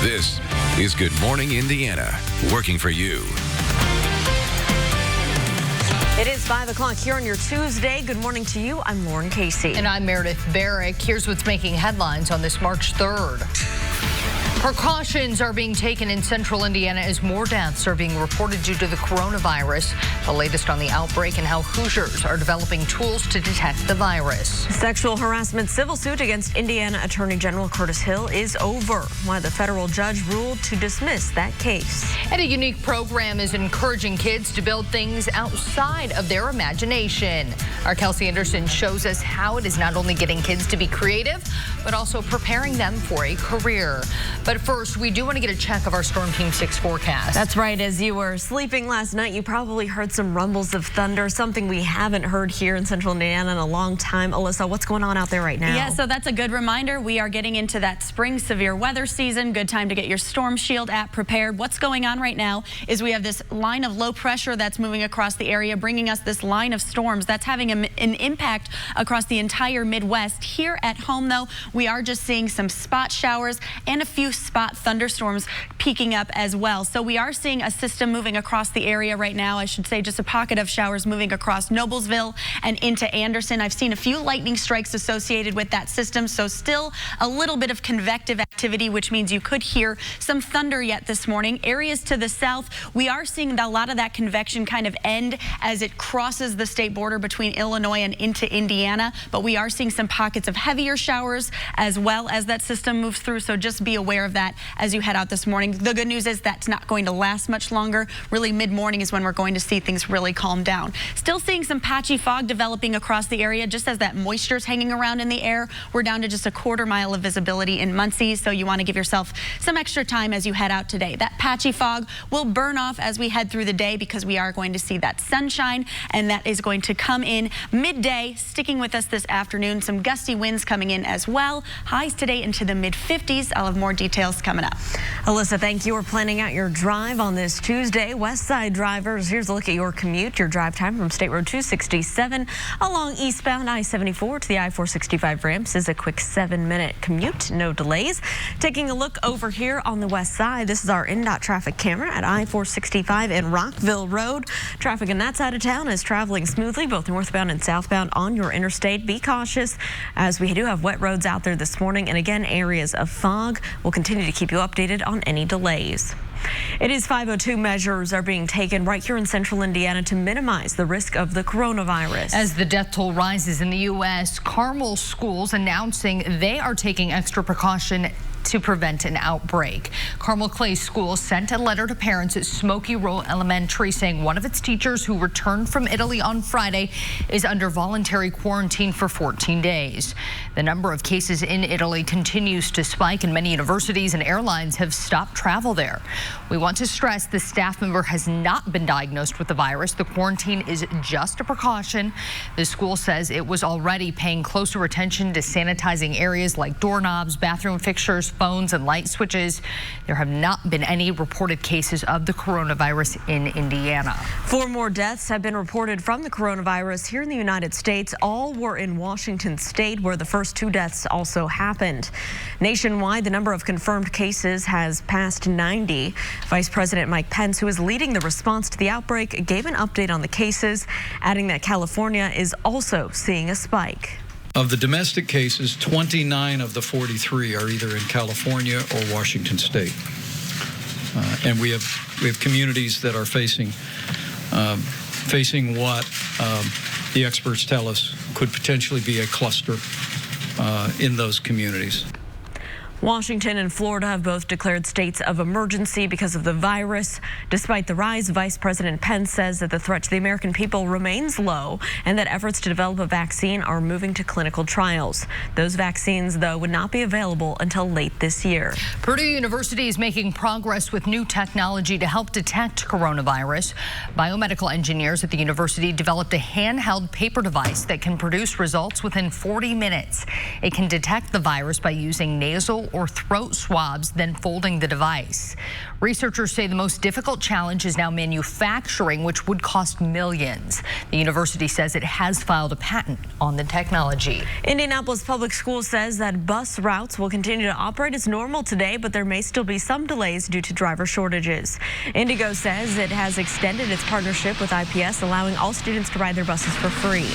This is Good Morning Indiana, working for you. It is 5 o'clock here on your Tuesday. Good morning to you. I'm Lauren Casey. And I'm Meredith Barrick. Here's what's making headlines on this March 3rd. Precautions are being taken in central Indiana as more deaths are being reported due to the coronavirus. The latest on the outbreak and how Hoosiers are developing tools to detect the virus. Sexual harassment civil suit against Indiana Attorney General Curtis Hill is over, while the federal judge ruled to dismiss that case. And a unique program is encouraging kids to build things outside of their imagination. Our Kelsey Anderson shows us how it is not only getting kids to be creative, but also preparing them for a career. But first, we do want to get a check of our Storm Team 6 forecast. That's right. As you were sleeping last night, you probably heard some rumbles of thunder, something we haven't heard here in central Indiana in a long time. Alyssa, what's going on out there right now? Yeah, so that's a good reminder. We are getting into that spring severe weather season. Good time to get your storm shield app prepared. What's going on right now is we have this line of low pressure that's moving across the area, bringing us this line of storms that's having an impact across the entire Midwest. Here at home, though, we are just seeing some spot showers and a few spot thunderstorms peaking up as well. So we are seeing a system moving across the area right now. I should say just a pocket of showers moving across Noblesville and into Anderson. I've seen a few lightning strikes associated with that system, so still a little bit of convective activity, which means you could hear some thunder yet this morning. Areas to the south, we are seeing a lot of that convection kind of end as it crosses the state border between Illinois and into Indiana, but we are seeing some pockets of heavier showers as well as that system moves through, so just be aware of that as you head out this morning. The good news is that's not going to last much longer. Really, mid-morning is when we're going to see things really calm down. Still seeing some patchy fog developing across the area just as that moisture is hanging around in the air. We're down to just a quarter mile of visibility in Muncie, so you want to give yourself some extra time as you head out today. That patchy fog will burn off as we head through the day because we are going to see that sunshine, and that is going to come in midday, sticking with us this afternoon. Some gusty winds coming in as well. Highs today into the mid-50s. I'll have more details coming up. Alyssa, thank you. We're planning out your drive on this Tuesday. West Side drivers, here's a look at your commute. Your drive time from State Road 267 along eastbound I-74 to the I-465 ramps is a quick 7-minute commute. No delays. Taking a look over here on the west side, this is our INDOT traffic camera at I-465 and Rockville Road. Traffic on that side of town is traveling smoothly, both northbound and southbound on your interstate. Be cautious as we do have wet roads out there this morning, and again, areas of fog. We'll continue to keep you updated on any delays. It is 5:02. Measures are being taken right here in central Indiana to minimize the risk of the coronavirus. As the death toll rises in the U.S., Carmel schools announcing they are taking extra precaution to prevent an outbreak. Carmel Clay School sent a letter to parents at Smoky Row Elementary saying one of its teachers who returned from Italy on Friday is under voluntary quarantine for 14 days. The number of cases in Italy continues to spike, and many universities and airlines have stopped travel there. We want to stress the staff member has not been diagnosed with the virus. The quarantine is just a precaution. The school says it was already paying closer attention to sanitizing areas like doorknobs, bathroom fixtures, phones, and light switches. There have not been any reported cases of the coronavirus in Indiana. 4 more deaths have been reported from the coronavirus here in the United States. All were in Washington state, where the first 2 deaths also happened. Nationwide, the number of confirmed cases has passed 90. Vice President Mike Pence, who is leading the response to the outbreak, gave an update on the cases, adding that California is also seeing a spike. Of the domestic cases, 29 of the 43 are either in California or Washington state. And we have communities that are facing what the experts tell us could potentially be a cluster in those communities. Washington and Florida have both declared states of emergency because of the virus. Despite the rise, Vice President Pence says that the threat to the American people remains low and that efforts to develop a vaccine are moving to clinical trials. Those vaccines, though, would not be available until late this year. Purdue University is making progress with new technology to help detect coronavirus. Biomedical engineers at the university developed a handheld paper device that can produce results within 40 minutes. It can detect the virus by using nasal nasal or throat swabs, then folding the device. Researchers say the most difficult challenge is now manufacturing, which would cost millions. The university says it has filed a patent on the technology. Indianapolis Public Schools says that bus routes will continue to operate as normal today, but there may still be some delays due to driver shortages. Indigo says it has extended its partnership with IPS, allowing all students to ride their buses for free.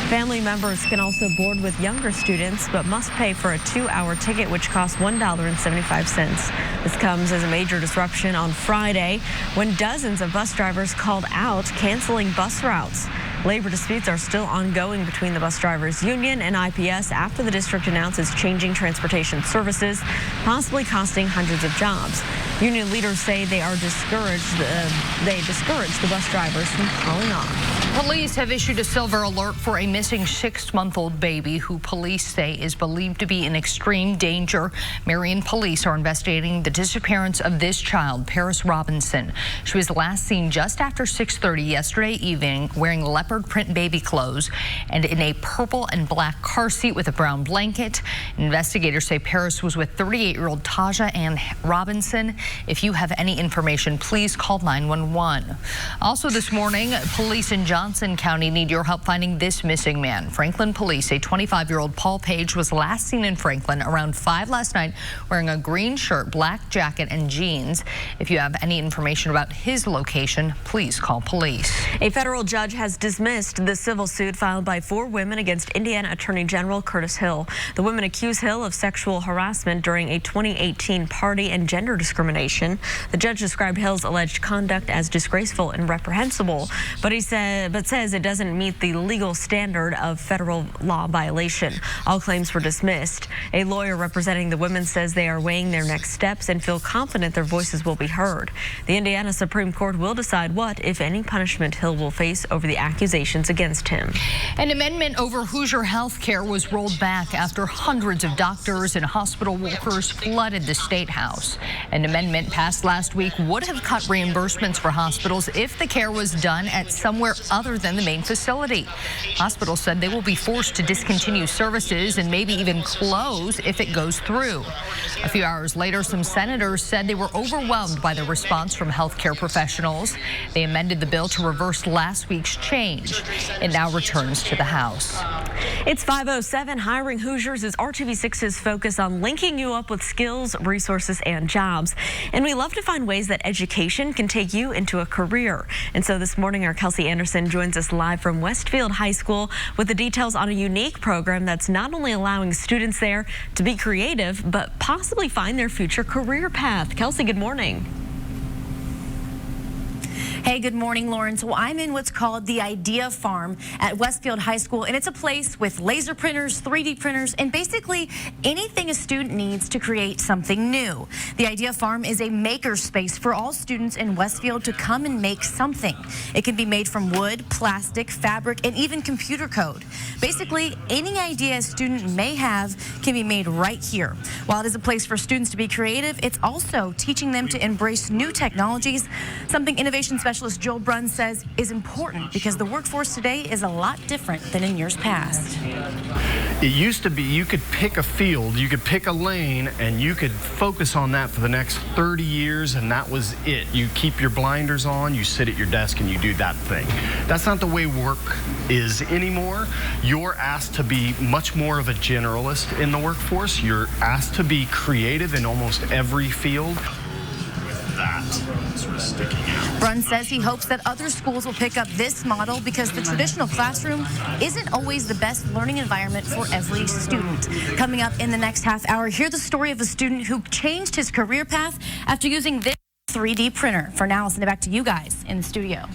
Family members can also board with younger students, but must pay for a 2-hour ticket, which costs $1.75. This comes as a major disruption on Friday when dozens of bus drivers called out canceling bus routes. Labor disputes are still ongoing between the bus drivers union and IPS after the district announces changing transportation services, possibly costing hundreds of jobs. Union leaders say they discourage the bus drivers from calling off. Police have issued a silver alert for a missing 6-month-old baby who police say is believed to be in extreme danger. Marion police are investigating the disappearance of this child, Paris Robinson. She was last seen just after 6:30 yesterday evening wearing leopard print baby clothes and in a purple and black car seat with a brown blanket. Investigators say Paris was with 38-year-old Taja Ann Robinson. If you have any information, please call 911. Also this morning, police in Johnson County need your help finding this missing man. Franklin police say 25-year-old Paul Page was last seen in Franklin around 5 last night wearing a green shirt, black jacket, and jeans. If you have any information about his location, please call police. A federal judge has dismissed the civil suit filed by 4 women against Indiana Attorney General Curtis Hill. The women accuse Hill of sexual harassment during a 2018 party and gender discrimination. The judge described Hill's alleged conduct as disgraceful and reprehensible, but says it doesn't meet the legal standard of federal law violation. All claims were dismissed. A lawyer representing the women says they are weighing their next steps and feel confident their voices will be heard. The Indiana Supreme Court will decide what, if any, punishment Hill will face over the accusations against him. An amendment over Hoosier health care was rolled back after hundreds of doctors and hospital workers flooded the State House. An amendment passed last week would have cut reimbursements for hospitals if the care was done at somewhere other than the main facility. Hospitals said they will be forced to discontinue services and maybe even close if it goes through. A few hours later, some senators said they were overwhelmed by the response from healthcare professionals. They amended the bill to reverse last week's change. It now returns to the House. It's 5:07. Hiring Hoosiers is RTV6's focus on linking you up with skills, resources, and jobs. And we love to find ways that education can take you into a career. And so this morning, our Kelsey Anderson joins us live from Westfield High School with the details on a unique program that's not only allowing students there to be creative, but possibly find their future career path. Kelsey, good morning. Hey, good morning, Lauren. So I'm in what's called the Idea Farm at Westfield High School, and it's a place with laser printers, 3D printers, and basically anything a student needs to create something new. The Idea Farm is a maker space for all students in Westfield to come and make something. It can be made from wood, plastic, fabric, and even computer code. Basically, any idea a student may have can be made right here. While it is a place for students to be creative, it's also teaching them to embrace new technologies, something innovation specialist Joel Brunn says is important because the workforce today is a lot different than in years past. It used to be you could pick a field, you could pick a lane, and you could focus on that for the next 30 years, and that was it. You keep your blinders on, you sit at your desk, and you do that thing. That's not the way work is anymore. You're asked to be much more of a generalist in the workforce. You're asked to be creative in almost every field. That sort of sticking out. Brunn says he hopes that other schools will pick up this model because the traditional classroom isn't always the best learning environment for every student. Coming up in the next half hour, hear the story of a student who changed his career path after using this 3D printer. For now, I'll send it back to you guys in the studio.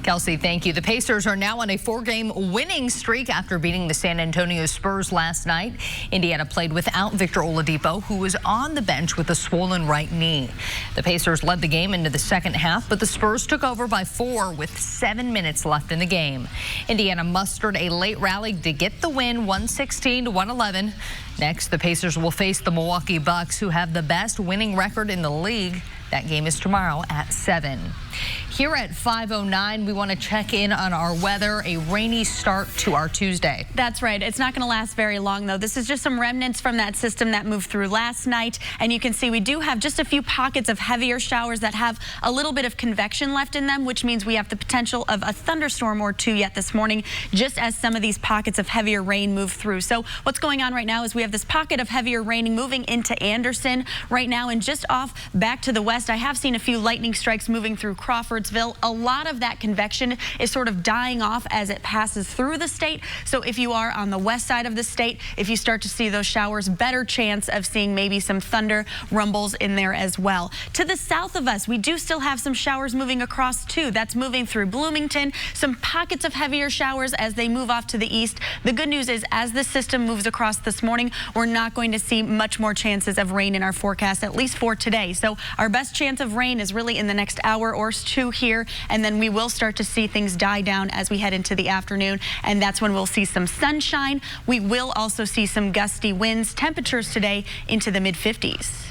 Kelsey, thank you. The Pacers are now on a 4-game winning streak after beating the San Antonio Spurs last night. Indiana played without Victor Oladipo, who was on the bench with a swollen right knee. The Pacers led the game into the second half, but the Spurs took over by 4 with 7 minutes left in the game. Indiana mustered a late rally to get the win, 116-111. Next, the Pacers will face the Milwaukee Bucks, who have the best winning record in the league. That game is tomorrow at 7. Here at 5:09, we want to check in on our weather. A rainy start to our Tuesday. That's right. It's not going to last very long, though. This is just some remnants from that system that moved through last night. And you can see we do have just a few pockets of heavier showers that have a little bit of convection left in them, which means we have the potential of a thunderstorm or two yet this morning, just as some of these pockets of heavier rain move through. So what's going on right now is we have this pocket of heavier rain moving into Anderson right now, and just off back to the west, I have seen a few lightning strikes moving through Crawfordsville. A lot of that convection is sort of dying off as it passes through the state. So if you are on the west side of the state, if you start to see those showers, better chance of seeing maybe some thunder rumbles in there as well. To the south of us, we do still have some showers moving across too. That's moving through Bloomington. Some pockets of heavier showers as they move off to the east. The good news is as the system moves across this morning, we're not going to see much more chances of rain in our forecast, at least for today. So our best chance of rain is really in the next hour or two here, and then we will start to see things die down as we head into the afternoon, and that's when we'll see some sunshine. We will also see some gusty winds. Temperatures today into the mid-50s.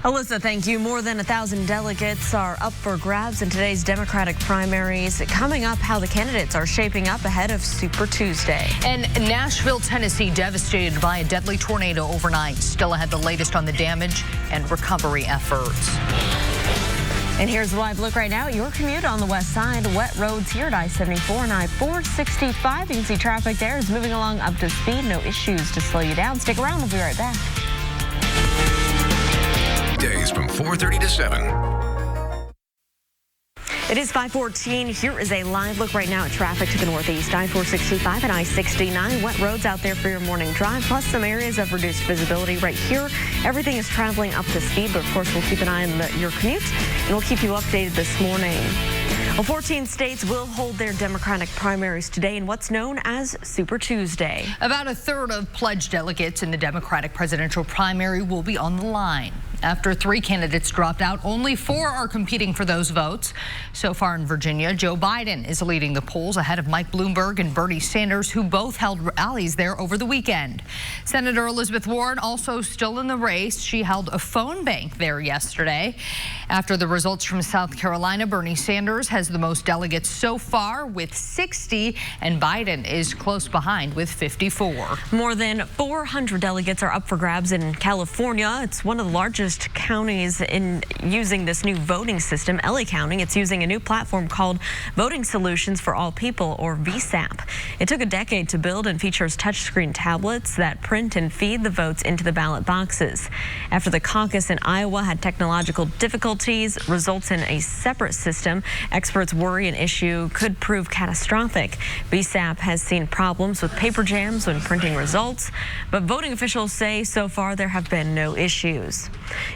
Alyssa, thank you. More than 1,000 delegates are up for grabs in today's Democratic primaries. Coming up, how the candidates are shaping up ahead of Super Tuesday. And Nashville, Tennessee, devastated by a deadly tornado overnight. Still ahead, the latest on the damage and recovery efforts. And here's the live look right now at your commute on the west side. Wet roads here at I-74 and I-465. You can see traffic there is moving along up to speed. No issues to slow you down. Stick around. We'll be right back. Days from 4:30 to 7. It is 5:14. Here is a live look right now at traffic to the northeast. I-465 and I-69. Wet roads out there for your morning drive, plus some areas of reduced visibility right here. Everything is traveling up to speed, but of course we'll keep an eye on your commute, and we'll keep you updated this morning. Well, 14 states will hold their Democratic primaries today in what's known as Super Tuesday. About a third of pledged delegates in the Democratic presidential primary will be on the line. After 3 candidates dropped out, only 4 are competing for those votes. So far in Virginia, Joe Biden is leading the polls ahead of Mike Bloomberg and Bernie Sanders, who both held rallies there over the weekend. Senator Elizabeth Warren also still in the race. She held a phone bank there yesterday. After the results from South Carolina, Bernie Sanders has the most delegates so far with 60, and Biden is close behind with 54. More than 400 delegates are up for grabs in California. It's one of the largest counties in using this new voting system. LA County, it's using a new platform called Voting Solutions for All People, or VSAP. It took a decade to build and features touchscreen tablets that print and feed the votes into the ballot boxes. After the caucus in Iowa had technological difficulties, results in a separate system. Experts worry an issue could prove catastrophic. VSAP has seen problems with paper jams when printing results, but voting officials say so far there have been no issues.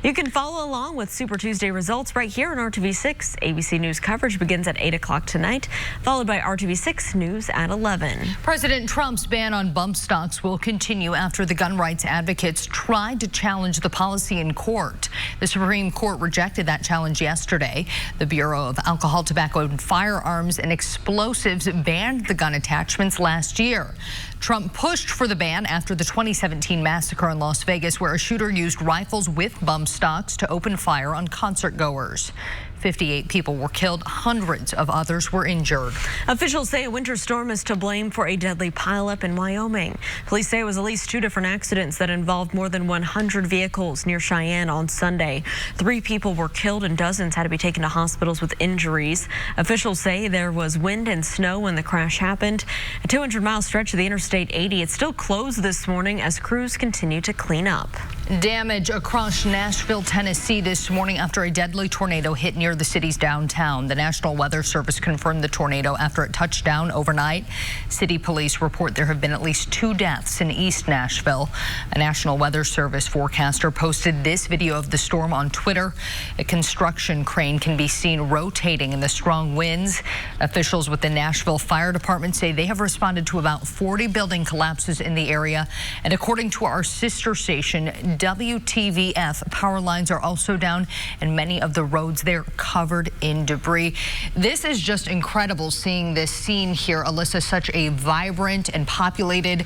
You can follow along with Super Tuesday results right here on RTV6. ABC News coverage begins at 8 o'clock tonight, followed by RTV6 News at 11. President Trump's ban on bump stocks will continue after the gun rights advocates tried to challenge the policy in court. The Supreme Court rejected that challenge yesterday. The Bureau of Alcohol, Tobacco, and Firearms and Explosives banned the gun attachments last year. Trump pushed for the ban after the 2017 massacre in Las Vegas, where a shooter used rifles with bump stocks to open fire on concert goers. 58 people were killed. Hundreds of others were injured. Officials say a winter storm is to blame for a deadly pileup in Wyoming. Police say it was at least 2 different accidents that involved more than 100 vehicles near Cheyenne on Sunday. 3 people were killed and dozens had to be taken to hospitals with injuries. Officials say there was wind and snow when the crash happened. A 200-mile stretch of the Interstate 80. It's still closed this morning as crews continue to clean up. Damage across Nashville, Tennessee this morning after a deadly tornado hit near the city's downtown. The National Weather Service confirmed the tornado after it touched down overnight. City police report there have been at least 2 deaths in East Nashville. A National Weather Service forecaster posted this video of the storm on Twitter. A construction crane can be seen rotating in the strong winds. Officials with the Nashville Fire Department say they have responded to about 40 building collapses in the area. And according to our sister station, WTVF, power lines are also down and many of the roads there covered in debris. This is just incredible seeing this scene here, Alyssa. Such a vibrant and populated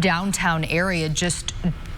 downtown area just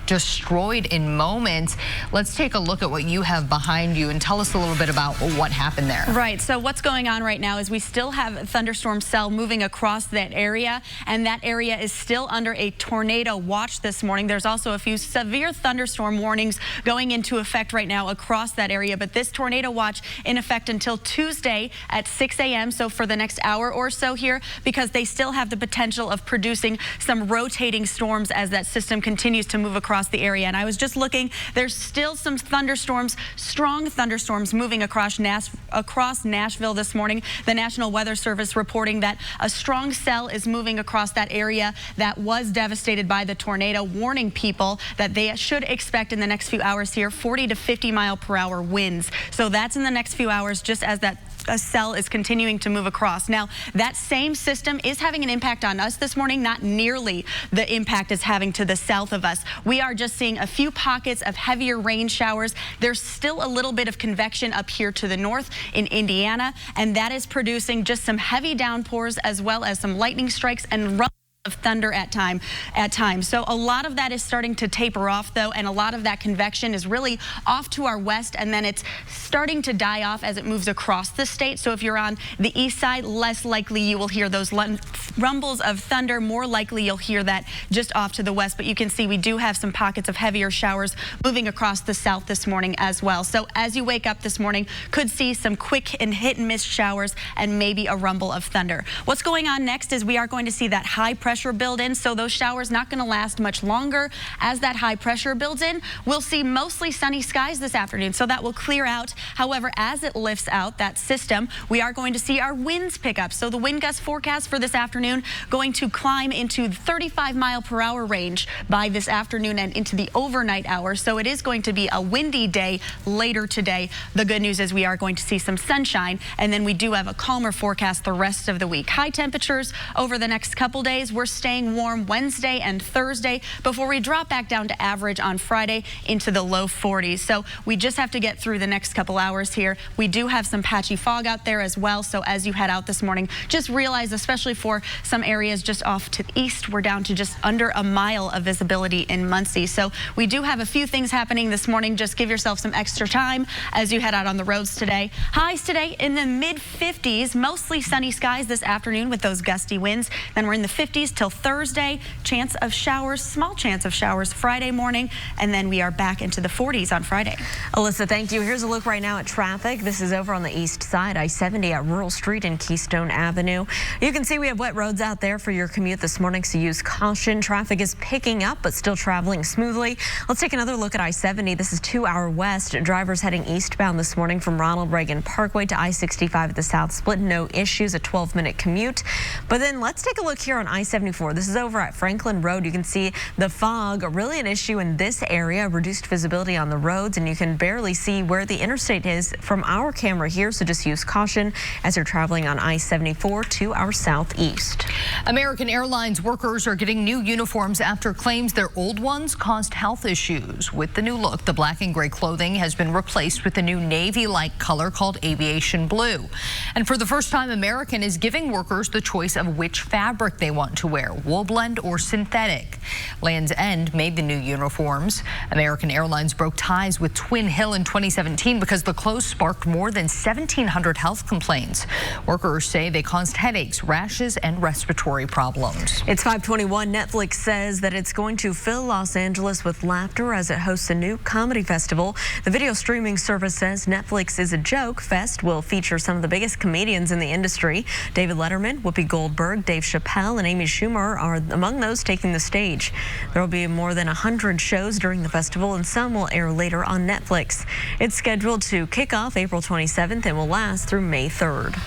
destroyed in moments. Let's take a look at what you have behind you and tell us a little bit about what happened there. Right, so what's going on right now is we still have a thunderstorm cell moving across that area, and that area is still under a tornado watch this morning. There's also a few severe thunderstorm warnings going into effect right now across that area, but this tornado watch in effect until Tuesday at 6 a.m. so for the next hour or so here, because they still have the potential of producing some rotating storms as that system continues to move across the area. And I was just looking, there's still some thunderstorms, strong thunderstorms moving across Nashville this morning. The National Weather Service reporting that a strong cell is moving across that area that was devastated by the tornado, warning people that they should expect in the next few hours here 40 to 50 mile per hour winds. So that's in the next few hours, just as that a cell is continuing to move across. Now, that same system is having an impact on us this morning, not nearly the impact it's having to the south of us. We are just seeing a few pockets of heavier rain showers. There's still a little bit of convection up here to the north in Indiana, and that is producing just some heavy downpours as well as some lightning strikes and of thunder at times. So a lot of that is starting to taper off, though, and a lot of that convection is really off to our west, and then it's starting to die off as it moves across the state. So if you're on the east side, less likely you will hear those rumbles of thunder. More likely you'll hear that just off to the west. But you can see we do have some pockets of heavier showers moving across the south this morning as well. So as you wake up this morning, could see some quick and hit and miss showers and maybe a rumble of thunder. What's going on next is we are going to see that high pressure build in, so those showers not going to last much longer. As that high pressure builds in, we'll see mostly sunny skies this afternoon, so that will clear out. However, as it lifts out that system, we are going to see our winds pick up. So the wind gust forecast for this afternoon going to climb into the 35 mile per hour range by this afternoon and into the overnight hours. So it is going to be a windy day later today. The good news is we are going to see some sunshine, and then we do have a calmer forecast the rest of the week. High temperatures over the next couple days. We're staying warm Wednesday and Thursday before we drop back down to average on Friday into the low 40s. So we just have to get through the next couple hours here. We do have some patchy fog out there as well. So as you head out this morning, just realize, especially for some areas just off to the east, we're down to just under a mile of visibility in Muncie. So we do have a few things happening this morning. Just give yourself some extra time as you head out on the roads today. Highs today in the mid 50s, mostly sunny skies this afternoon with those gusty winds. Then we're in the 50s till Thursday. Chance of showers, small chance of showers Friday morning, and then we are back into the 40s on Friday. Alyssa, thank you. Here's a look right now at traffic. This is over on the east side, I-70 at Rural Street and Keystone Avenue. You can see we have wet roads out there for your commute this morning, so use caution. Traffic is picking up, but still traveling smoothly. Let's take another look at I-70. This is 2 hour west. Drivers heading eastbound this morning from Ronald Reagan Parkway to I-65 at the south split. No issues, a 12-minute commute. But then let's take a look here on I-74. This is over at Franklin Road. You can see the fog, really an issue in this area, reduced visibility on the roads, and you can barely see where the interstate is from our camera here, so just use caution as you're traveling on I-74 to our southeast. American Airlines workers are getting new uniforms after claims their old ones caused health issues. With the new look, the black and gray clothing has been replaced with a new navy-like color called aviation blue. And for the first time, American is giving workers the choice of which fabric they want to wear, wool blend or synthetic. Land's End made the new uniforms. American Airlines broke ties with Twin Hill in 2017 because the clothes sparked more than 1,700 health complaints. Workers say they caused headaches, rashes, and respiratory problems. It's 5:21. Netflix says that it's going to fill Los Angeles with laughter as it hosts a new comedy festival. The video streaming service says Netflix is a joke. Fest will feature some of the biggest comedians in the industry. David Letterman, Whoopi Goldberg, Dave Chappelle, and Amy Schumer are among those taking the stage. There will be more than 100 shows during the festival, and some will air later on Netflix. It's scheduled to kick off April 27th and will last through May 3rd.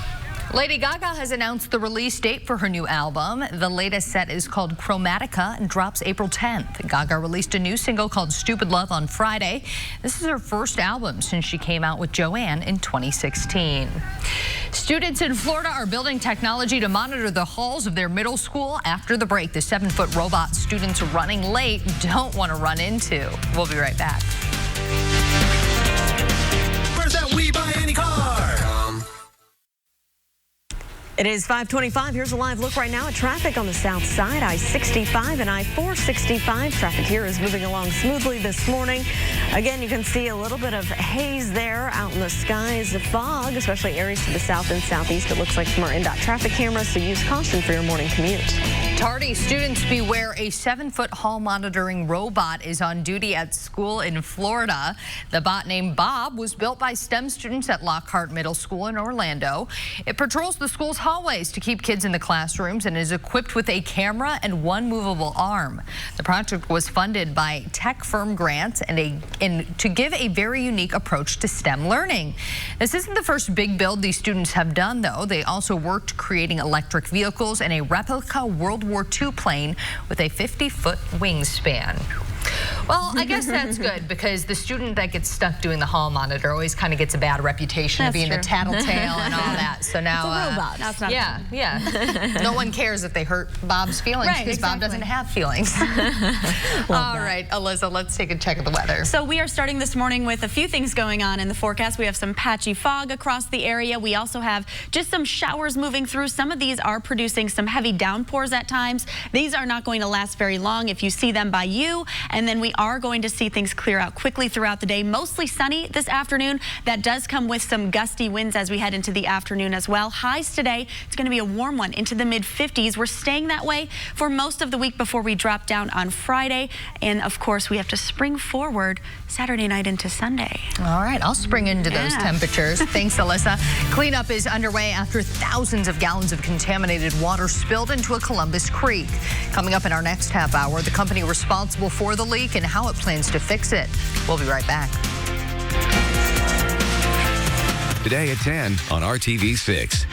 Lady Gaga has announced the release date for her new album. The latest set is called Chromatica and drops April 10th. Gaga released a new single called Stupid Love on Friday. This is her first album since she came out with Joanne in 2016. Students in Florida are building technology to monitor the halls of their middle school after the break. The 7-foot robot students running late don't want to run into. We'll be right back. Where's that We Buy Any car? It is 5:25. Here's a live look right now at traffic on the south side, I-65 and I-465. Traffic here is moving along smoothly this morning. Again, you can see a little bit of haze there out in the skies, the fog, especially areas to the south and southeast. It looks like from our NDOT traffic cameras, so use caution for your morning commute. Tardy students beware. A 7-foot hall monitoring robot is on duty at school in Florida. The bot named Bob was built by STEM students at Lockhart Middle School in Orlando. It patrols the school's hallways to keep kids in the classrooms and is equipped with a camera and one movable arm. The project was funded by tech firm grants and to give a very unique approach to STEM learning. This isn't the first big build these students have done, though. They also worked creating electric vehicles and a replica World War II plane with a 50-foot wingspan. Well, I guess that's good because the student that gets stuck doing the hall monitor always kind of gets a bad reputation of being the tattletale and all that. So now, it's a robot. That's not yeah, fun. Yeah. No one cares if they hurt Bob's feelings because Bob doesn't have feelings. All right, Alyssa, let's take a check of the weather. So we are starting this morning with a few things going on in the forecast. We have some patchy fog across the area. We also have just some showers moving through. Some of these are producing some heavy downpours at times. These are not going to last very long if you see them by you. And then we are going to see things clear out quickly throughout the day. Mostly sunny this afternoon. That does come with some gusty winds as we head into the afternoon as well. Highs today, it's going to be a warm one into the mid-50s. We're staying that way for most of the week before we drop down on Friday. And of course, we have to spring forward Saturday night into Sunday. All right, I'll spring into those temperatures. Thanks, Alyssa. Cleanup is underway after thousands of gallons of contaminated water spilled into a Columbus creek. Coming up in our next half hour, the company responsible for the leak and how it plans to fix it. We'll be right back. Today at 10 on RTV6.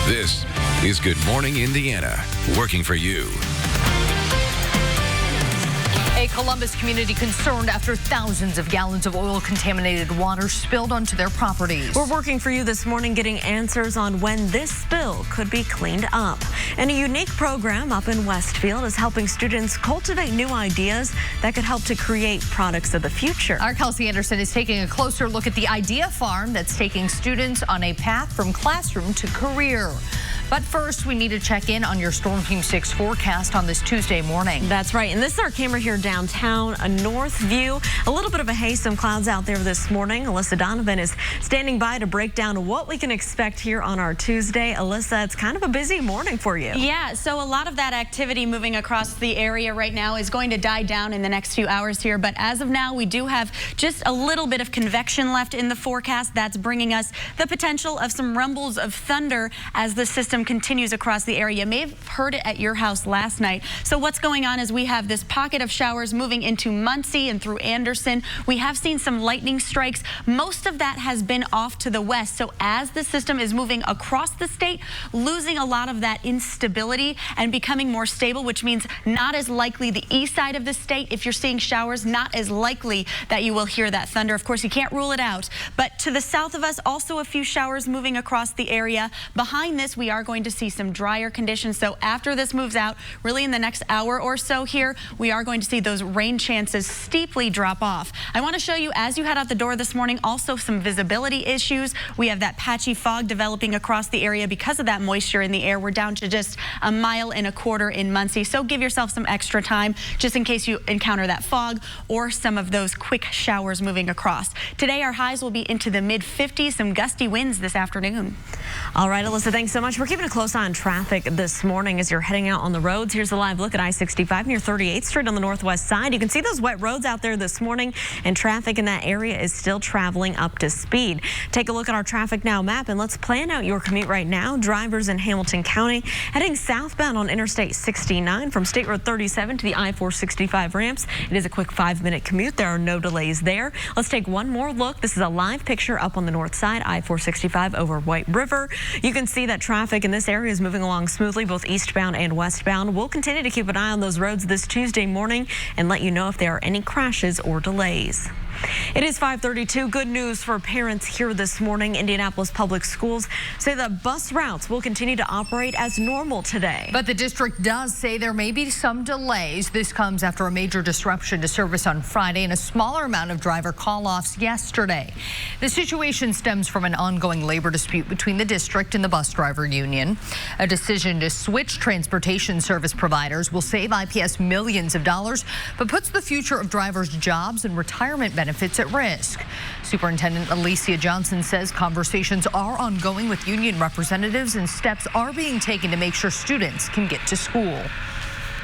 This is Good Morning Indiana, working for you. A Columbus community concerned after thousands of gallons of oil-contaminated water spilled onto their properties. We're working for you this morning, getting answers on when this spill could be cleaned up. And a unique program up in Westfield is helping students cultivate new ideas that could help to create products of the future. Our Kelsey Anderson is taking a closer look at the Idea Farm that's taking students on a path from classroom to career. But first, we need to check in on your Storm Team 6 forecast on this Tuesday morning. That's right. And this is our camera here downtown, a north view. A little bit of a haze, some clouds out there this morning. Alyssa Donovan is standing by to break down what we can expect here on our Tuesday. Alyssa, it's kind of a busy morning for you. Yeah, so a lot of that activity moving across the area right now is going to die down in the next few hours here. But as of now, we do have just a little bit of convection left in the forecast. That's bringing us the potential of some rumbles of thunder as the system continues across the area. You may have heard it at your house last night. So what's going on is we have this pocket of showers moving into Muncie and through Anderson. We have seen some lightning strikes. Most of that has been off to the west. So as the system is moving across the state, losing a lot of that instability and becoming more stable, which means not as likely the east side of the state. If you're seeing showers, not as likely that you will hear that thunder. Of course, you can't rule it out. But to the south of us, also a few showers moving across the area. Behind this, we are going to see some drier conditions. So after this moves out, really in the next hour or so here, we are going to see those rain chances steeply drop off. I want to show you as you head out the door this morning, also some visibility issues. We have that patchy fog developing across the area because of that moisture in the air. We're down to just 1.25 miles in Muncie. So give yourself some extra time just in case you encounter that fog or some of those quick showers moving across. Today, our highs will be into the mid-50s, some gusty winds this afternoon. All right, Alyssa, thanks so much. We're keeping a close eye on traffic this morning as you're heading out on the roads. Here's a live look at I-65 near 38th Street on the northwest side. You can see those wet roads out there this morning, and traffic in that area is still traveling up to speed. Take a look at our traffic now map, and let's plan out your commute right now. Drivers in Hamilton County heading southbound on Interstate 69 from State Road 37 to the I-465 ramps. It is a quick 5-minute commute. There are no delays there. Let's take one more look. This is a live picture up on the north side, I-465 over White River. You can see that traffic in this area is moving along smoothly, both eastbound and westbound. We'll continue to keep an eye on those roads this Tuesday morning and let you know if there are any crashes or delays. It is 5:32. Good news for parents here this morning. Indianapolis Public Schools say that bus routes will continue to operate as normal today. But the district does say there may be some delays. This comes after a major disruption to service on Friday and a smaller amount of driver call-offs yesterday. The situation stems from an ongoing labor dispute between the district and the bus driver union. A decision to switch transportation service providers will save IPS millions of dollars, but puts the future of drivers' jobs and retirement benefits at risk. Superintendent Alicia Johnson says conversations are ongoing with union representatives and steps are being taken to make sure students can get to school.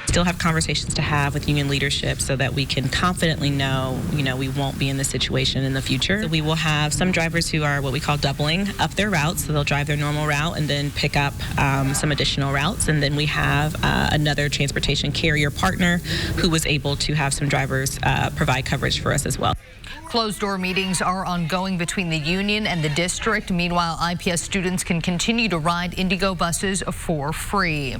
Still have conversations to have with union leadership so that we can confidently know, we won't be in this situation in the future. So we will have some drivers who are what we call doubling up their routes. So they'll drive their normal route and then pick up some additional routes. And then we have another transportation carrier partner who was able to have some drivers provide coverage for us as well. Closed-door meetings are ongoing between the union and the district. Meanwhile, IPS students can continue to ride Indigo buses for free.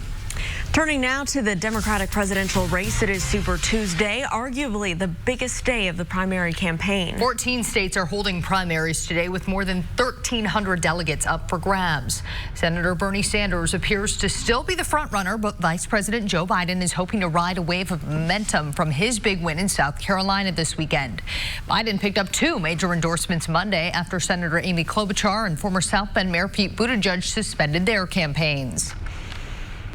Turning now to the Democratic presidential race, it is Super Tuesday, arguably the biggest day of the primary campaign. 14 states are holding primaries today with more than 1,300 delegates up for grabs. Senator Bernie Sanders appears to still be the front runner, but Vice President Joe Biden is hoping to ride a wave of momentum from his big win in South Carolina this weekend. Biden picked up 2 major endorsements Monday after Senator Amy Klobuchar and former South Bend Mayor Pete Buttigieg suspended their campaigns.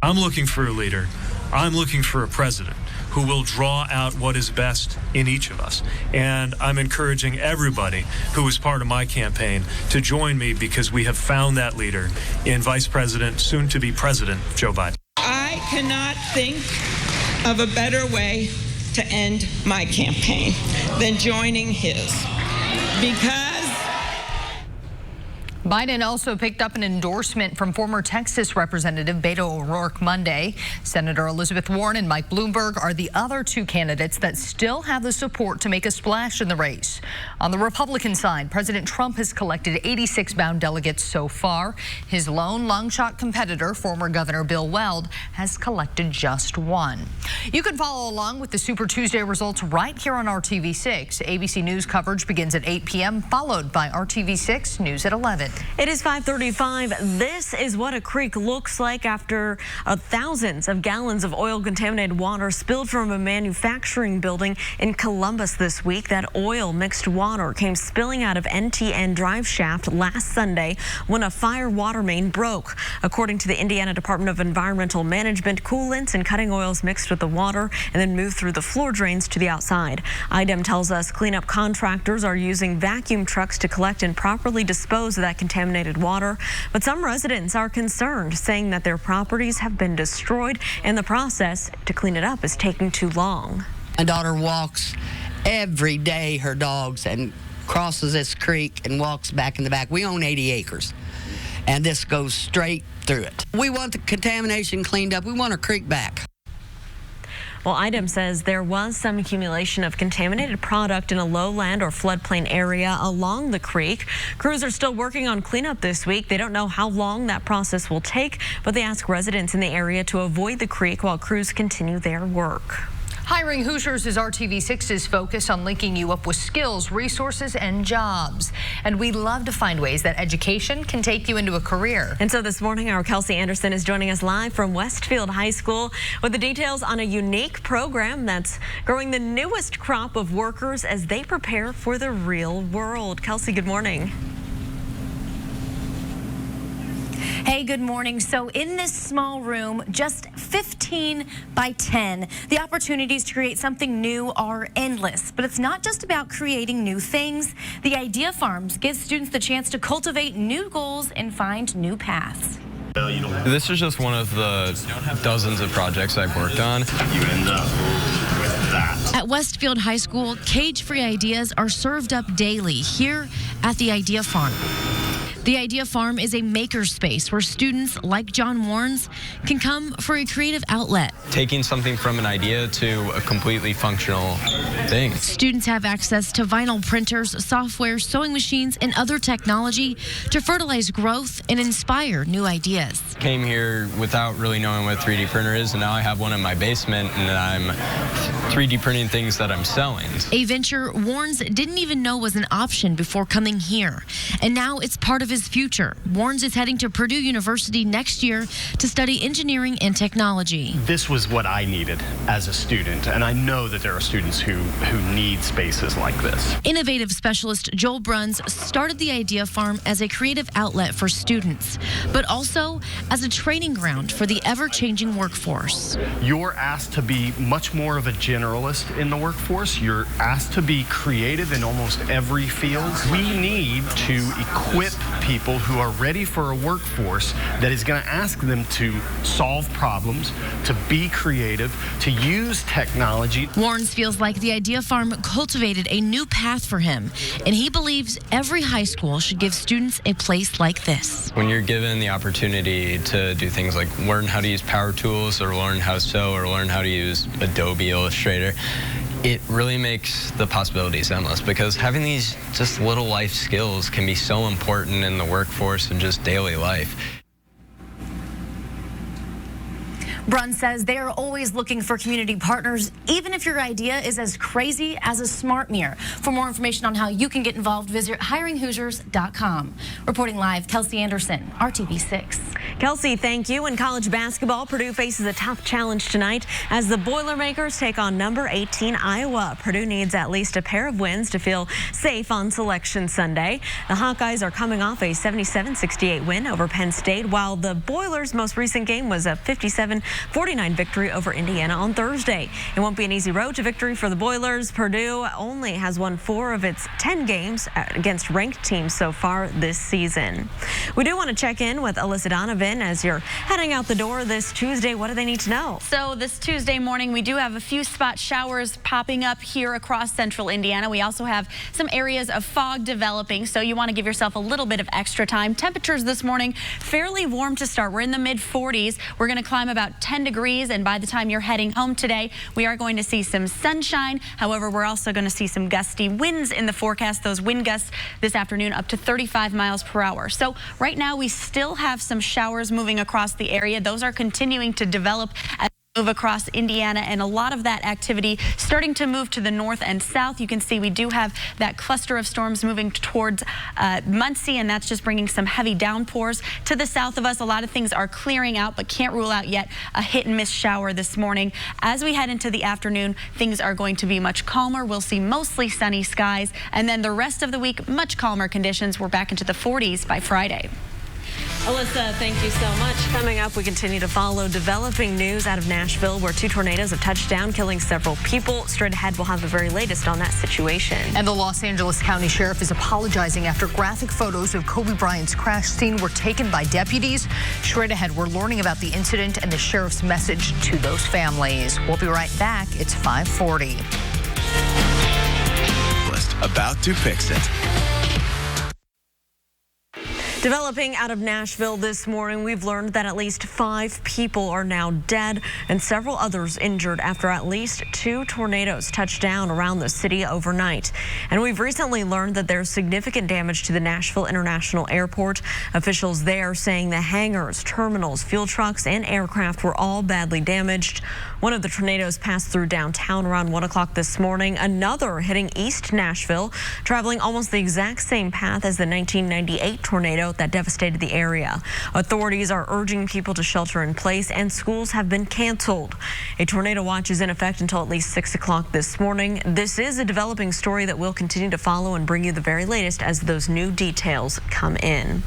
I'm looking for a leader. I'm looking for a president who will draw out what is best in each of us. And I'm encouraging everybody who is part of my campaign to join me because we have found that leader in Vice President, soon to be President, Joe Biden. I cannot think of a better way to end my campaign than joining his, because Biden also picked up an endorsement from former Texas Representative Beto O'Rourke Monday. Senator Elizabeth Warren and Mike Bloomberg are the other 2 candidates that still have the support to make a splash in the race. On the Republican side, President Trump has collected 86 bound delegates so far. His lone long-shot competitor, former Governor Bill Weld, has collected just 1. You can follow along with the Super Tuesday results right here on RTV6. ABC News coverage begins at 8 p.m., followed by RTV6 News at 11. It is 5:35. This is what a creek looks like after thousands of gallons of oil-contaminated water spilled from a manufacturing building in Columbus this week. That oil-mixed water came spilling out of NTN drive shaft last Sunday when a fire water main broke. According to the Indiana Department of Environmental Management, coolants and cutting oils mixed with the water and then moved through the floor drains to the outside. IDEM tells us cleanup contractors are using vacuum trucks to collect and properly dispose of that contaminated water, but some residents are concerned, saying that their properties have been destroyed and the process to clean it up is taking too long. My daughter walks every day her dogs and crosses this creek and walks back in the back. We own 80 acres and this goes straight through it. We want the contamination cleaned up. We want our creek back. Well, IDEM says there was some accumulation of contaminated product in a lowland or floodplain area along the creek. Crews are still working on cleanup this week. They don't know how long that process will take, but they ask residents in the area to avoid the creek while crews continue their work. Hiring Hoosiers is RTV6's focus on linking you up with skills, resources, and jobs. And we love to find ways that education can take you into a career. And so this morning, our Kelsey Anderson is joining us live from Westfield High School with the details on a unique program that's growing the newest crop of workers as they prepare for the real world. Kelsey, good morning. Hey, good morning. So in this small room, just 15 by 10, the opportunities to create something new are endless. But it's not just about creating new things. The Idea Farms gives students the chance to cultivate new goals and find new paths. This is just one of the dozens of projects I've worked on. You end up with that. At Westfield High School, cage-free ideas are served up daily here at the Idea Farm. The Idea Farm is a makerspace where students like John Warnes can come for a creative outlet. Taking something from an idea to a completely functional thing. Students have access to vinyl printers, software, sewing machines, and other technology to fertilize growth and inspire new ideas. Came here without really knowing what a 3D printer is, and now I have one in my basement, and I'm 3D printing things that I'm selling. A venture Warnes didn't even know was an option before coming here, and now it's part of his future. Warnes is heading to Purdue University next year to study engineering and technology. This was what I needed as a student, and I know that there are students who need spaces like this. Innovative specialist Joel Bruns started the Idea Farm as a creative outlet for students, but also as a training ground for the ever-changing workforce. You're asked to be much more of a generalist in the workforce. You're asked to be creative in almost every field. We need to equip people who are ready for a workforce that is going to ask them to solve problems, to be creative, to use technology. Warnes feels like the Idea Farm cultivated a new path for him, and he believes every high school should give students a place like this. When you're given the opportunity to do things like learn how to use power tools or learn how to sew or learn how to use Adobe Illustrator, it really makes the possibilities endless, because having these just little life skills can be so important in the workforce and just daily life. Brunn says they are always looking for community partners, even if your idea is as crazy as a smart mirror. For more information on how you can get involved, visit hiringhoosiers.com. Reporting live, Kelsey Anderson, RTV6. Kelsey, thank you. In college basketball, Purdue faces a tough challenge tonight as the Boilermakers take on number 18 Iowa. Purdue needs at least a pair of wins to feel safe on Selection Sunday. The Hawkeyes are coming off a 77-68 win over Penn State, while the Boilers' most recent game was a 57-49 victory over Indiana on Thursday. It won't be an easy road to victory for the Boilers. Purdue only has won 4 of its 10 games against ranked teams so far this season. We do want to check in with Alyssa Donovan as you're heading out the door this Tuesday. What do they need to know? So this Tuesday morning, we do have a few spot showers popping up here across central Indiana. We also have some areas of fog developing, so you want to give yourself a little bit of extra time. Temperatures this morning, fairly warm to start. We're in the mid-40s. We're going to climb about 10 degrees, and by the time you're heading home today, we are going to see some sunshine. However, we're also going to see some gusty winds in the forecast. Those wind gusts this afternoon up to 35 miles per hour. So right now, we still have some showers moving across the area. Those are continuing to develop as we move across Indiana, and a lot of that activity starting to move to the north and south. You can see we do have that cluster of storms moving towards Muncie, and that's just bringing some heavy downpours to the south of us. A lot of things are clearing out, but can't rule out yet a hit and miss shower this morning. As we head into the afternoon, things are going to be much calmer. We'll see mostly sunny skies, and then the rest of the week, much calmer conditions. We're back into the 40s by Friday. Alyssa, thank you so much. Coming up, we continue to follow developing news out of Nashville, where 2 tornadoes have touched down, killing several people. Straight ahead, we'll have the very latest on that situation. And the Los Angeles County Sheriff is apologizing after graphic photos of Kobe Bryant's crash scene were taken by deputies. Straight ahead, we're learning about the incident and the sheriff's message to those families. We'll be right back. It's 5:40. About to fix it. Developing out of Nashville this morning, we've learned that at least 5 people are now dead and several others injured after at least 2 tornadoes touched down around the city overnight. And we've recently learned that there's significant damage to the Nashville International Airport. Officials there saying the hangars, terminals, fuel trucks, and aircraft were all badly damaged. One of the tornadoes passed through downtown around 1 o'clock this morning. Another hitting East Nashville, traveling almost the exact same path as the 1998 tornado that devastated the area. Authorities are urging people to shelter in place, and schools have been canceled. A tornado watch is in effect until at least 6 o'clock this morning. This is a developing story that we'll continue to follow and bring you the very latest as those new details come in.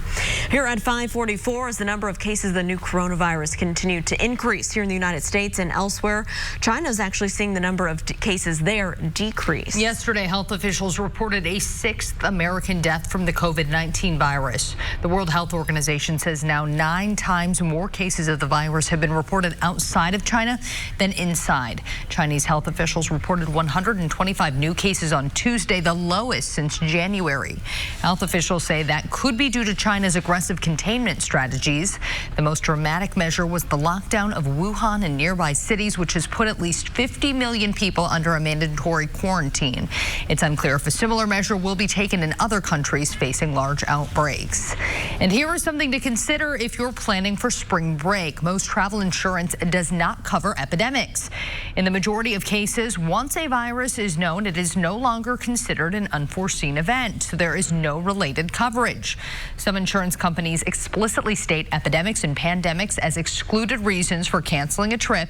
Here at 5:44, as the number of cases of the new coronavirus continue to increase here in the United States and elsewhere elsewhere. China's actually seeing the number of cases there decrease. Yesterday, health officials reported a 6th American death from the COVID-19 virus. The World Health Organization says now 9 times more cases of the virus have been reported outside of China than inside. Chinese health officials reported 125 new cases on Tuesday, the lowest since January. Health officials say that could be due to China's aggressive containment strategies. The most dramatic measure was the lockdown of Wuhan and nearby cities, which has put at least 50 million people under a mandatory quarantine. It's unclear if a similar measure will be taken in other countries facing large outbreaks. And here is something to consider if you're planning for spring break. Most travel insurance does not cover epidemics. In the majority of cases, once a virus is known, it is no longer considered an unforeseen event. So there is no related coverage. Some insurance companies explicitly state epidemics and pandemics as excluded reasons for canceling a trip.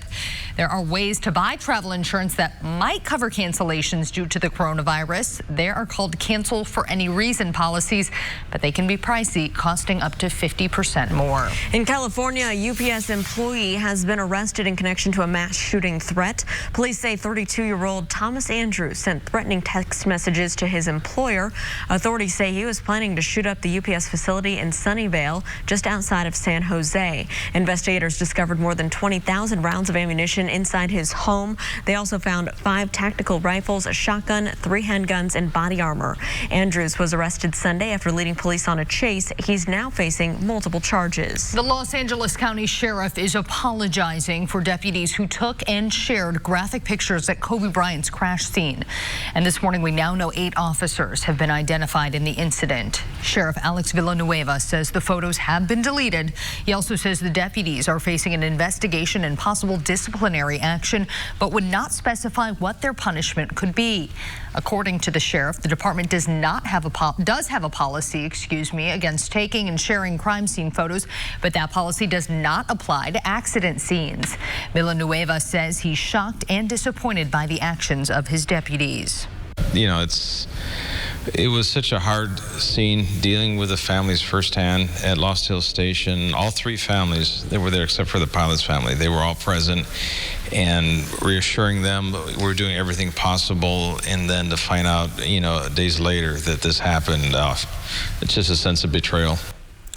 There are ways to buy travel insurance that might cover cancellations due to the coronavirus. They are called cancel for any reason policies, but they can be pricey, costing up to 50% more. In California, a UPS employee has been arrested in connection to a mass shooting threat. Police say 32-year-old Thomas Andrews sent threatening text messages to his employer. Authorities say he was planning to shoot up the UPS facility in Sunnyvale, just outside of San Jose. Investigators discovered more than 20,000 rounds of ammunition inside his home. They also found 5 tactical rifles, a shotgun, 3 handguns, and body armor. Andrews was arrested Sunday after leading police on a chase. He's now facing multiple charges. The Los Angeles County Sheriff is apologizing for deputies who took and shared graphic pictures at Kobe Bryant's crash scene. And this morning, we now know 8 officers have been identified in the incident. Sheriff Alex Villanueva says the photos have been deleted. He also says the deputies are facing an investigation and possible disciplinary action, but would not specify what their punishment could be. According to the sheriff, the department does have a policy, against taking and sharing crime scene photos, but that policy does not apply to accident scenes. Villanueva says he's shocked and disappointed by the actions of his deputies. You know, it was such a hard scene dealing with the families firsthand at Lost Hills Station. All 3 families that were there, except for the pilot's family, they were all present, and reassuring them we're doing everything possible, and then to find out, you know, days later that this happened, it's just a sense of betrayal.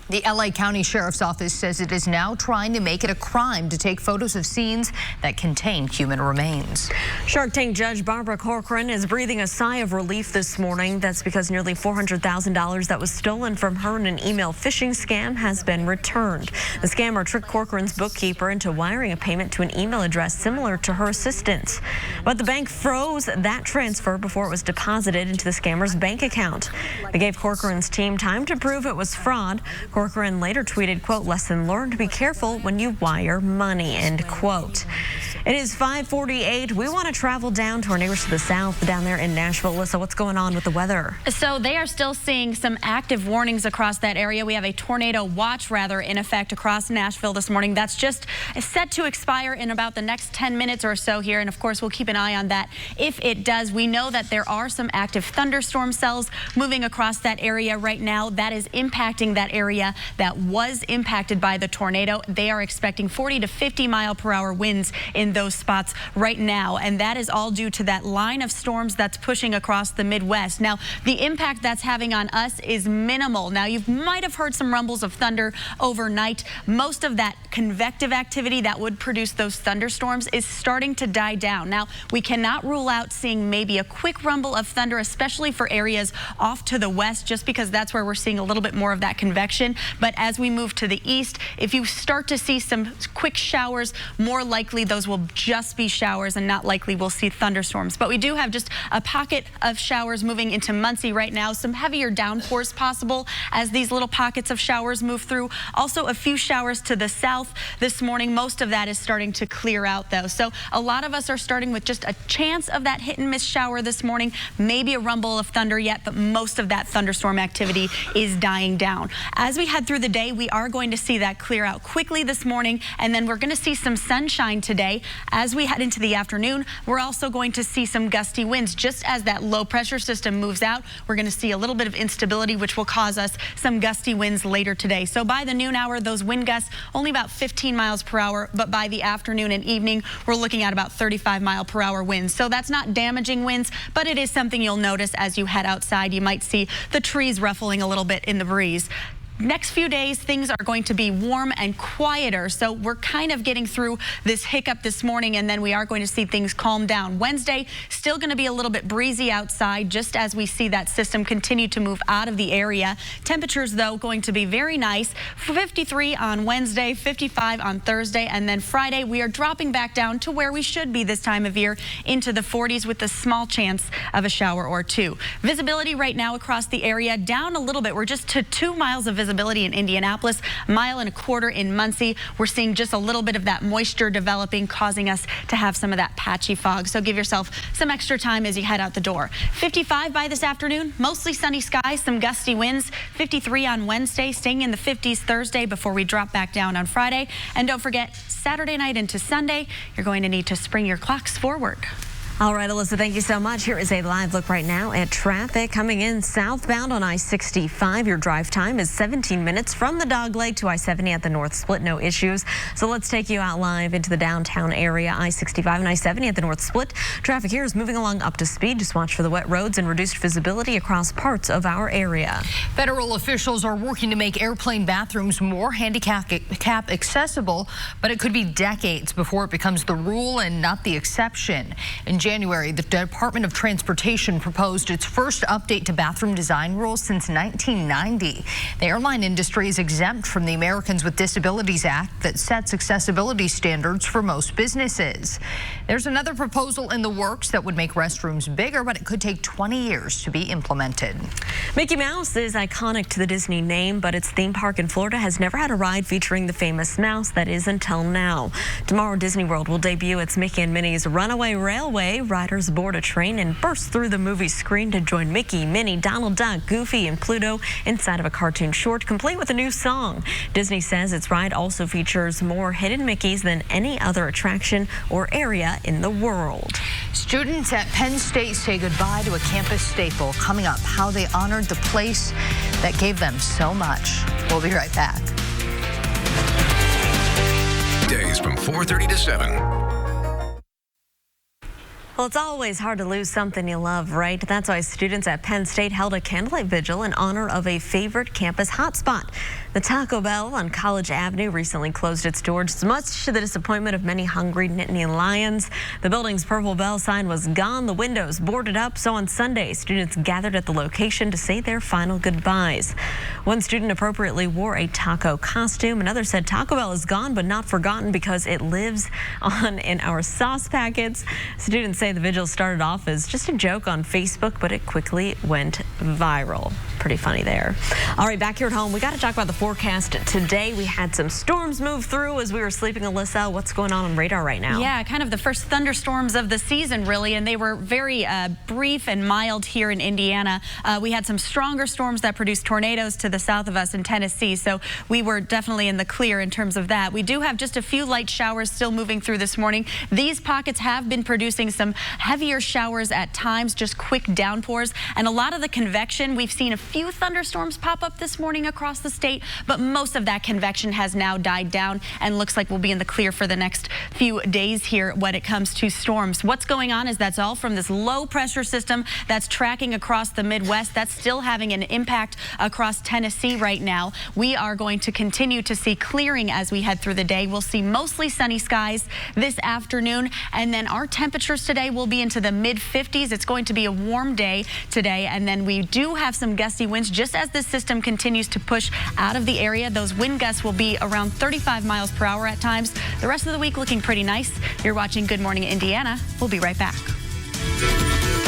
The LA County Sheriff's Office says it is now trying to make it a crime to take photos of scenes that contain human remains. Shark Tank Judge Barbara Corcoran is breathing a sigh of relief this morning. That's because nearly $400,000 that was stolen from her in an email phishing scam has been returned. The scammer tricked Corcoran's bookkeeper into wiring a payment to an email address similar to her assistant's. But the bank froze that transfer before it was deposited into the scammer's bank account. They gave Corcoran's team time to prove it was fraud. Corcoran later tweeted, quote, "Lesson learned, be careful when you wire money," end quote. It is 5:48. We want to travel down to our neighbors to the south down there in Nashville. Alyssa, what's going on with the weather? So they are still seeing some active warnings across that area. We have a tornado watch, in effect across Nashville this morning. That's just set to expire in about the next 10 minutes or so here. And of course, we'll keep an eye on that. If it does, we know that there are some active thunderstorm cells moving across that area right now. That is impacting that area that was impacted by the tornado. They are expecting 40 to 50 mile-per-hour winds in those spots right now, and that is all due to that line of storms that's pushing across the Midwest. Now, the impact that's having on us is minimal. Now, you might have heard some rumbles of thunder overnight. Most of that convective activity that would produce those thunderstorms is starting to die down. Now, we cannot rule out seeing maybe a quick rumble of thunder, especially for areas off to the west, just because that's where we're seeing a little bit more of that convection. But as we move to the east, if you start to see some quick showers, more likely those will just be showers and not likely we'll see thunderstorms. But we do have just a pocket of showers moving into Muncie right now. Some heavier downpours possible as these little pockets of showers move through. Also a few showers to the south this morning. Most of that is starting to clear out though. So a lot of us are starting with just a chance of that hit and miss shower this morning. Maybe a rumble of thunder yet, but most of that thunderstorm activity is dying down. As we we head through the day, we are going to see that clear out quickly this morning, and then we're going to see some sunshine today. As we head into the afternoon, we're also going to see some gusty winds. Just as that low pressure system moves out, we're going to see a little bit of instability, which will cause us some gusty winds later today. So by the noon hour, those wind gusts only about 15 miles per hour, but by the afternoon and evening, we're looking at about 35-mile-per-hour winds. So that's not damaging winds, but it is something you'll notice as you head outside. You might see the trees ruffling a little bit in the breeze. Next few days, things are going to be warm and quieter, so we're kind of getting through this hiccup this morning, and then we are going to see things calm down. Wednesday, still going to be a little bit breezy outside, just as we see that system continue to move out of the area. Temperatures, though, going to be very nice. 53 on Wednesday, 55 on Thursday, and then Friday, we are dropping back down to where we should be this time of year, into the 40s with a small chance of a shower or two. Visibility right now across the area down a little bit. We're just to 2 miles of visibility in Indianapolis, 1.25 miles in Muncie. We're seeing just a little bit of that moisture developing, causing us to have some of that patchy fog. So give yourself some extra time as you head out the door. 55 by this afternoon, mostly sunny skies, some gusty winds. 53 on Wednesday, staying in the 50s Thursday before we drop back down on Friday. And don't forget, Saturday night into Sunday, you're going to need to spring your clocks forward. All right, Alyssa, thank you so much. Here is a live look right now at traffic coming in southbound on I-65. Your drive time is 17 minutes from the Dog Leg to I-70 at the North Split. No issues. So let's take you out live into the downtown area. I-65 and I-70 at the North Split. Traffic here is moving along up to speed. Just watch for the wet roads and reduced visibility across parts of our area. Federal officials are working to make airplane bathrooms more handicap accessible, but it could be decades before it becomes the rule and not the exception. In January, the Department of Transportation proposed its first update to bathroom design rules since 1990. The airline industry is exempt from the Americans with Disabilities Act that sets accessibility standards for most businesses. There's another proposal in the works that would make restrooms bigger, but it could take 20 years to be implemented. Mickey Mouse is iconic to the Disney name, but its theme park in Florida has never had a ride featuring the famous mouse. That is until now. Tomorrow, Disney World will debut its Mickey and Minnie's Runaway Railway. Riders board a train and burst through the movie screen to join Mickey, Minnie, Donald Duck, Goofy, and Pluto inside of a cartoon short, complete with a new song. Disney says its ride also features more hidden Mickeys than any other attraction or area in the world. Students at Penn State say goodbye to a campus staple. Coming up, how they honored the place that gave them so much. We'll be right back. Days from 4:30 to 7. Well, it's always hard to lose something you love, right? That's why students at Penn State held a candlelight vigil in honor of a favorite campus hotspot. The Taco Bell on College Avenue recently closed its doors, much to the disappointment of many hungry Nittany Lions. The building's purple bell sign was gone, the windows boarded up, so on Sunday, students gathered at the location to say their final goodbyes. One student appropriately wore a taco costume. Another said Taco Bell is gone but not forgotten because it lives on in our sauce packets. Students say the vigil started off as just a joke on Facebook, but it quickly went viral. Pretty funny there. All right, back here at home, we got to talk about the forecast today. We had some storms move through as we were sleeping. Alyssa, what's going on radar right now? Yeah, kind of the first thunderstorms of the season, really, and they were very brief and mild here in Indiana. We had some stronger storms that produced tornadoes to the south of us in Tennessee, so we were definitely in the clear in terms of that. We do have just a few light showers still moving through this morning. These pockets have been producing some heavier showers at times, just quick downpours, and a lot of the convection. We've seen a few thunderstorms pop up this morning across the state, but most of that convection has now died down and looks like we'll be in the clear for the next few days here when it comes to storms. What's going on is that's all from this low pressure system that's tracking across the Midwest. That's still having an impact across Tennessee right now. We are going to continue to see clearing as we head through the day. We'll see mostly sunny skies this afternoon, and then our temperatures today will be into the mid-50s. It's going to be a warm day today, and then we do have some gusty winds just as this system continues to push out of the area. Those wind gusts will be around 35 miles per hour at times. The rest of the week looking pretty nice. You're watching Good Morning Indiana. We'll be right back.